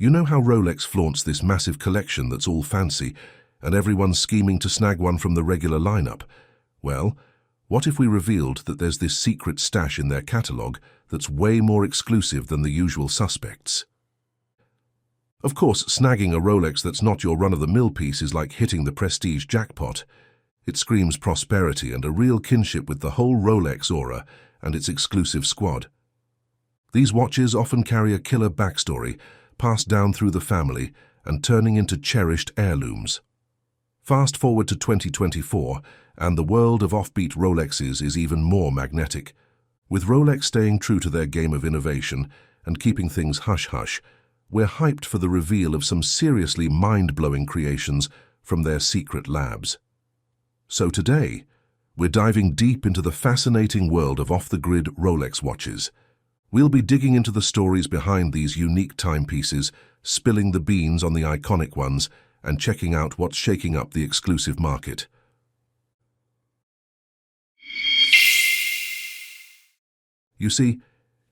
You know how Rolex flaunts this massive collection that's all fancy, and everyone's scheming to snag one from the regular lineup? Well, what if we revealed that there's this secret stash in their catalogue that's way more exclusive than the usual suspects? Of course, snagging a Rolex that's not your run-of-the-mill piece is like hitting the prestige jackpot. It screams prosperity and a real kinship with the whole Rolex aura and its exclusive squad. These watches often carry a killer backstory, passed down through the family and turning into cherished heirlooms. Fast forward to 2024, and the world of offbeat Rolexes is even more magnetic. With Rolex staying true to their game of innovation and keeping things hush-hush, we're hyped for the reveal of some seriously mind-blowing creations from their secret labs. So today, we're diving deep into the fascinating world of off-the-grid Rolex watches. We'll be digging into the stories behind these unique timepieces, spilling the beans on the iconic ones, and checking out what's shaking up the exclusive market. You see,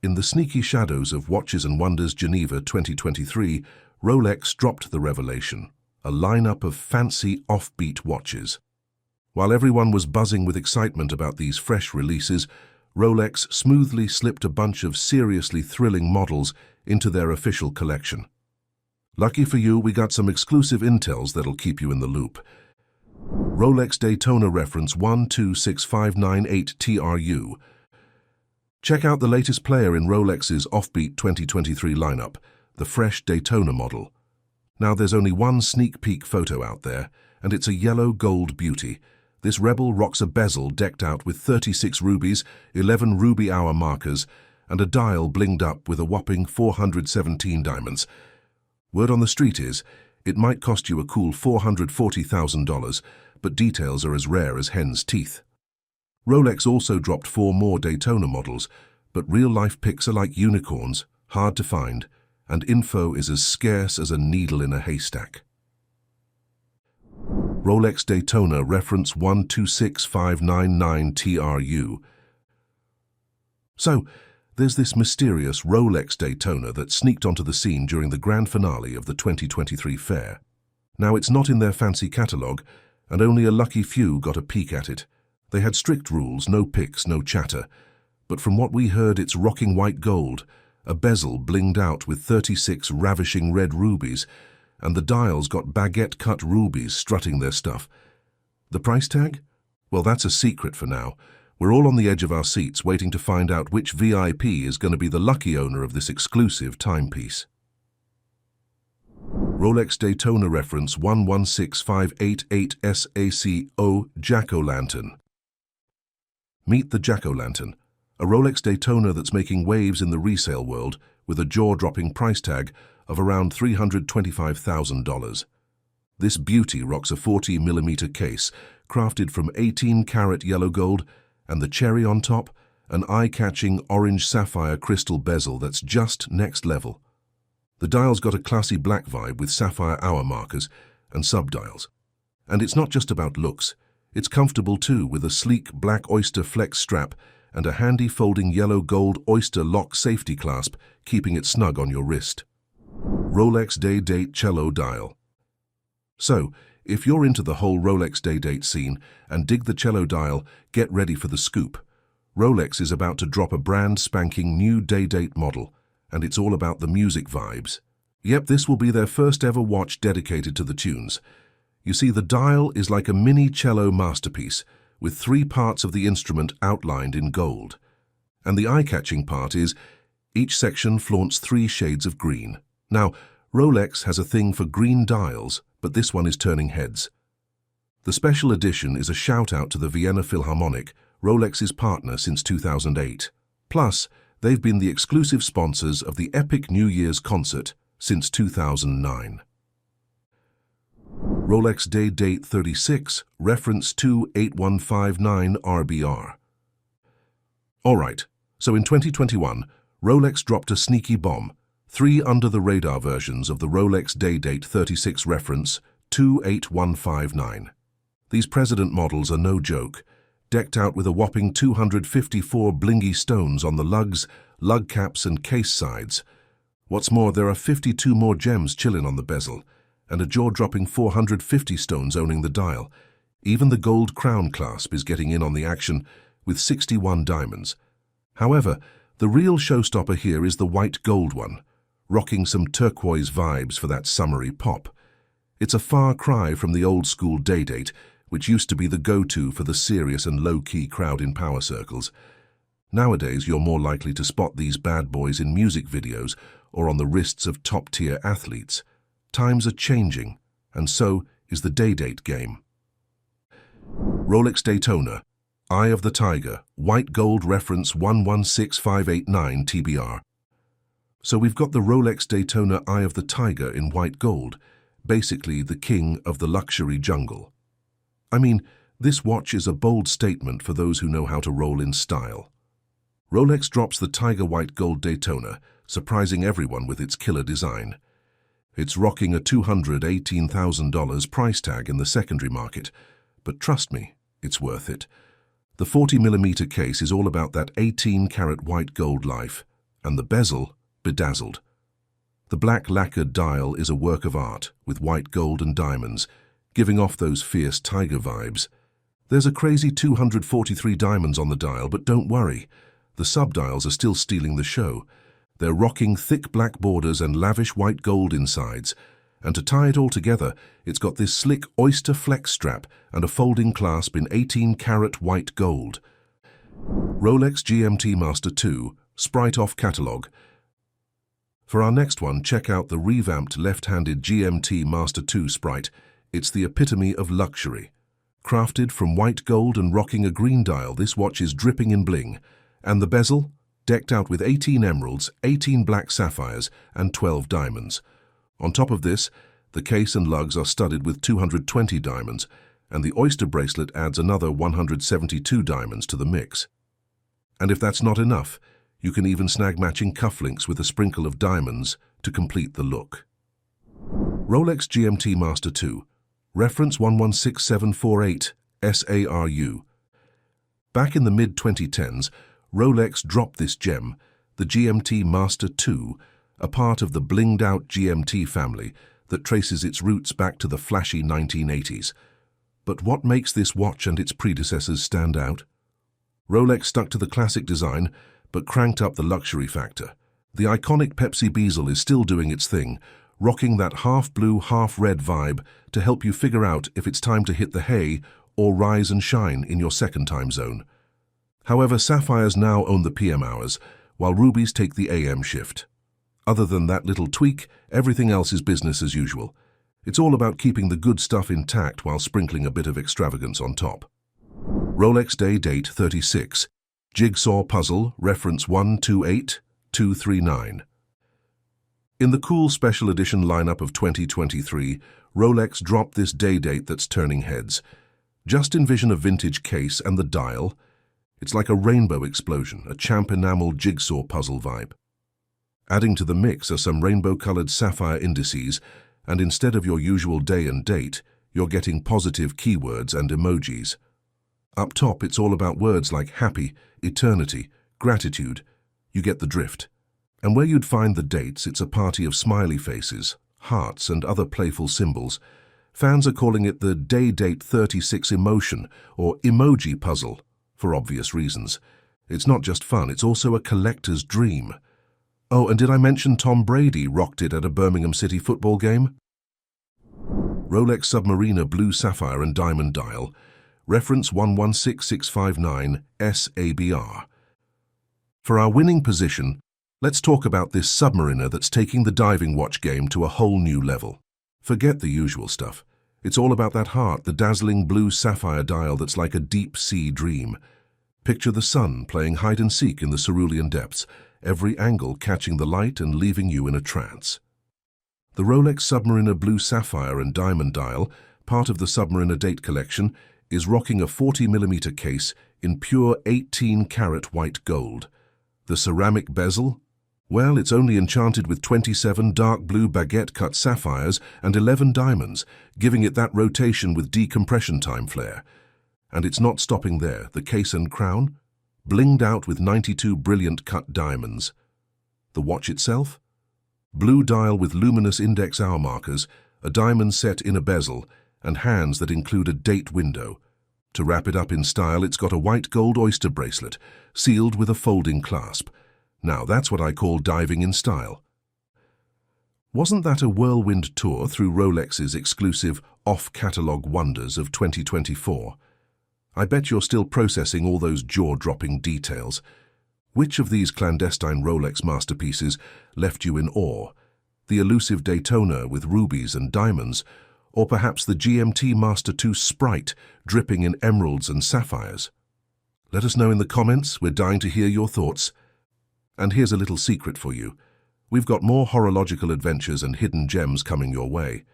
in the sneaky shadows of Watches and Wonders Geneva 2023, Rolex dropped the revelation, a lineup of fancy offbeat watches. While everyone was buzzing with excitement about these fresh releases, Rolex smoothly slipped a bunch of seriously thrilling models into their official collection. Lucky for you, we got some exclusive intels that'll keep you in the loop. Rolex Daytona Reference 126598 TRU. Check out the latest player in Rolex's offbeat 2023 lineup, the fresh Daytona model. Now there's only one sneak peek photo out there, and it's a yellow gold beauty. This rebel rocks a bezel decked out with 36 rubies, 11 ruby hour markers, and a dial blinged up with a whopping 417 diamonds. Word on the street is, it might cost you a cool $440,000, but details are as rare as hen's teeth. Rolex also dropped 4 more Daytona models, but real-life pics are like unicorns, hard to find, and info is as scarce as a needle in a haystack. Rolex Daytona Reference 126599 TRU. So, there's this mysterious Rolex Daytona that sneaked onto the scene during the grand finale of the 2023 fair. Now, it's not in their fancy catalogue, and only a lucky few got a peek at it. They had strict rules, no pics, no chatter. But from what we heard, it's rocking white gold, a bezel blinged out with 36 ravishing red rubies, and the dials got baguette-cut rubies strutting their stuff. The price tag? Well, that's a secret for now. We're all on the edge of our seats waiting to find out which VIP is going to be the lucky owner of this exclusive timepiece. Rolex Daytona Reference 116588 SACO Jack-O-Lantern. Meet the Jack-O-Lantern, a Rolex Daytona that's making waves in the resale world with a jaw-dropping price tag of around $325,000. This beauty rocks a 40mm case crafted from 18-karat yellow gold, and the cherry on top, an eye-catching orange sapphire crystal bezel that's just next level. The dial's got a classy black vibe with sapphire hour markers and subdials. And it's not just about looks, it's comfortable too, with a sleek black oyster flex strap and a handy folding yellow gold oyster lock safety clasp, keeping it snug on your wrist. Rolex Day-Date Cello Dial. So, if you're into the whole Rolex Day-Date scene and dig the cello dial, get ready for the scoop. Rolex is about to drop a brand spanking new Day-Date model, and it's all about the music vibes. Yep, this will be their first ever watch dedicated to the tunes. You see, the dial is like a mini cello masterpiece, with 3 parts of the instrument outlined in gold. And the eye-catching part is, each section flaunts 3 shades of green. Now, Rolex has a thing for green dials, but this one is turning heads. The special edition is a shout-out to the Vienna Philharmonic, Rolex's partner since 2008. Plus, they've been the exclusive sponsors of the epic New Year's concert since 2009. Rolex Day-Date 36, Reference 28159 RBR. Alright, so in 2021, Rolex dropped a sneaky bomb, 3 under-the-radar versions of the Rolex Day-Date 36 Reference 28159. These President models are no joke, decked out with a whopping 254 blingy stones on the lugs, lug caps and case sides. What's more, there are 52 more gems chilling on the bezel, and a jaw-dropping 450 stones owning the dial. Even the gold crown clasp is getting in on the action with 61 diamonds. However, the real showstopper here is the white gold one, rocking some turquoise vibes for that summery pop. It's a far cry from the old-school day-date, which used to be the go-to for the serious and low-key crowd in power circles. Nowadays, you're more likely to spot these bad boys in music videos or on the wrists of top-tier athletes. Times are changing, and so is the day-date game. Rolex Daytona, Eye of the Tiger, White Gold Reference 116589 TBR. So we've got the Rolex Daytona Eye of the Tiger in white gold, basically the king of the luxury jungle. I mean, this watch is a bold statement for those who know how to roll in style. Rolex drops the Tiger White Gold Daytona, surprising everyone with its killer design. It's rocking a $218,000 price tag in the secondary market, but trust me, it's worth it. The 40mm case is all about that 18-karat white gold life, and the bezel, bedazzled. The black lacquered dial is a work of art, with white gold and diamonds, giving off those fierce tiger vibes. There's a crazy 243 diamonds on the dial, but don't worry. The sub-dials are still stealing the show. They're rocking thick black borders and lavish white gold insides. And to tie it all together, it's got this slick oyster flex strap and a folding clasp in 18-karat white gold. Rolex GMT-Master II, Sprite Off-Catalogue. For our next one, check out the revamped left-handed GMT-Master II Sprite. It's the epitome of luxury. Crafted from white gold and rocking a green dial, this watch is dripping in bling. And the bezel? Decked out with 18 emeralds, 18 black sapphires, and 12 diamonds. On top of this, the case and lugs are studded with 220 diamonds, and the oyster bracelet adds another 172 diamonds to the mix. And if that's not enough, you can even snag matching cufflinks with a sprinkle of diamonds to complete the look. Rolex GMT-Master II, reference 116748 SARU. Back in the mid-2010s, Rolex dropped this gem, the GMT-Master II, a part of the blinged-out GMT family that traces its roots back to the flashy 1980s. But what makes this watch and its predecessors stand out? Rolex stuck to the classic design, but cranked up the luxury factor. The iconic Pepsi bezel is still doing its thing, rocking that half-blue, half-red vibe to help you figure out if it's time to hit the hay or rise and shine in your second time zone. However, sapphires now own the PM hours, while rubies take the AM shift. Other than that little tweak, everything else is business as usual. It's all about keeping the good stuff intact while sprinkling a bit of extravagance on top. Rolex Day Date 36, Jigsaw Puzzle, reference 128239. In the cool special edition lineup of 2023, Rolex dropped this day date that's turning heads. Just envision a vintage case and the dial. It's like a rainbow explosion, a champ enameled jigsaw puzzle vibe. Adding to the mix are some rainbow-colored sapphire indices, and instead of your usual day and date, you're getting positive keywords and emojis. Up top, it's all about words like happy, eternity, gratitude. You get the drift. And where you'd find the dates, it's a party of smiley faces, hearts, and other playful symbols. Fans are calling it the Day Date 36 emotion, or emoji puzzle, for obvious reasons. It's not just fun, it's also a collector's dream. Oh, and did I mention Tom Brady rocked it at a Birmingham City football game? Rolex Submarina Blue Sapphire and Diamond Dial, reference 116659 SABR. For our winning position, let's talk about this Submarina that's taking the diving watch game to a whole new level. Forget the usual stuff. It's all about that heart, the dazzling blue sapphire dial that's like a deep-sea dream. Picture the sun playing hide-and-seek in the cerulean depths, every angle catching the light and leaving you in a trance. The Rolex Submarina Blue Sapphire and Diamond Dial, part of the Submarina Date collection, is rocking a 40mm case in pure 18-karat white gold. The ceramic bezel? Well, it's only enchanted with 27 dark blue baguette-cut sapphires and 11 diamonds, giving it that rotation with decompression time flair. And it's not stopping there. The case and crown? Blinged out with 92 brilliant cut diamonds. The watch itself? Blue dial with luminous index hour markers, a diamond set in a bezel, and hands that include a date window. To wrap it up in style, it's got a white gold oyster bracelet, sealed with a folding clasp. Now that's what I call diving in style. Wasn't that a whirlwind tour through Rolex's exclusive off-catalogue wonders of 2024? I bet you're still processing all those jaw-dropping details. Which of these clandestine Rolex masterpieces left you in awe? The elusive Daytona with rubies and diamonds, or perhaps the GMT-Master II Sprite dripping in emeralds and sapphires? Let us know in the comments. We're dying to hear your thoughts. And here's a little secret for you. We've got more horological adventures and hidden gems coming your way.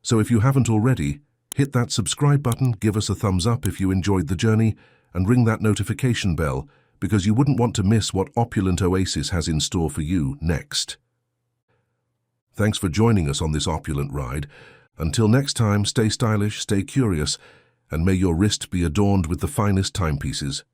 So if you haven't already, hit that subscribe button, give us a thumbs up if you enjoyed the journey, and ring that notification bell, because you wouldn't want to miss what Opulent Oasis has in store for you next. Thanks for joining us on this opulent ride. Until next time, stay stylish, stay curious, and may your wrist be adorned with the finest timepieces.